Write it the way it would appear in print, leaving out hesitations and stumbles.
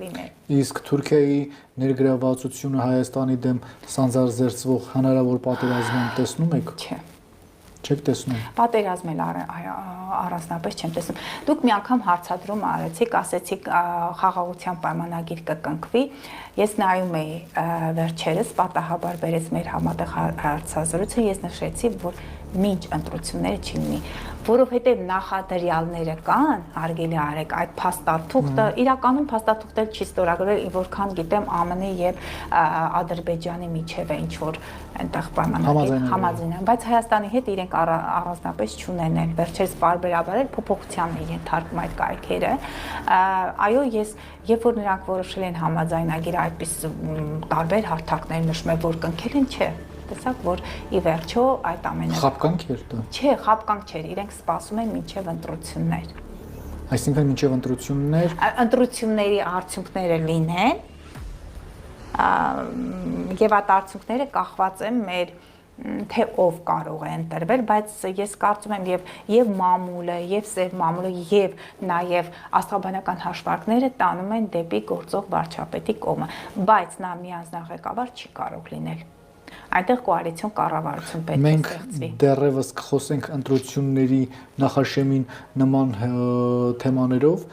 լինել։ Իսկ Թուրքիայի ներգրավվածությունը Հայաստանի դեմ սանձազերծվող հնարավոր պատերազմում տեսնում եք։ Չէ։ Չեք տեսնում։ Պատերազմել առանձնապես չեմ տեսնում։ Դուք մի անգամ հարցադրում արեցիք, ասեցիք խաղաղության պայմանագիր կկնքվի։ Ես նայում էի վերջերս պատահաբար բերեց մեր համատեղ հարցազրույցը, ես նշեցի, որ մինչ ընտրությունները չի լինի, որովհետև նախադրյալները կան, հարգելի արեք, այդ փաստաթուղթը իրականում փաստաթուղթը չի ստորագրվել, որքան գիտեմ ԱՄՆ-ի եւ Ադրբեջանի միջև է ինչ որ այնտեղ պայմանագիր համաձայնեն, բայց Հայաստանի հետ իրենք առանձնապես չունեն են, վերջերս բարբերաբար էլ փոփոխության են ենթարկում այդ կայքերը, այո, ես երբ որ նրանք որոշել են համաձայնագիր այդպես տարբեր հարթակներ նշում են, որ կնքել են, չէ, տեսակ, որ ի վերջո այդ ամենը խապկանք էր դա։ Չէ, խապկանք չէր, իրենք սպասում են մինչև ընտրություններ։ Այսինքն մինչև ընտրություններ ընտրությունների արդյունքները լինեն, եւ այդ արդյունքները կախված են մեր թե ով կարող է ընտրվել, բայց ես կարծում եմ եւ մամուլը, եւ սև մամուլը, եւ նաեւ աստղաբանական հաշվարկները տանում են դեպի գործող վարչապետի կողմը, բայց նա միանձնաղեկավար չի կարող լինել։ Այնտեղ կոալիցիոն կառավարություն պետք է ստեղծվի։ Մենք դեռևս կխոսենք ընտրությունների նախաշեմին նման թեմաներով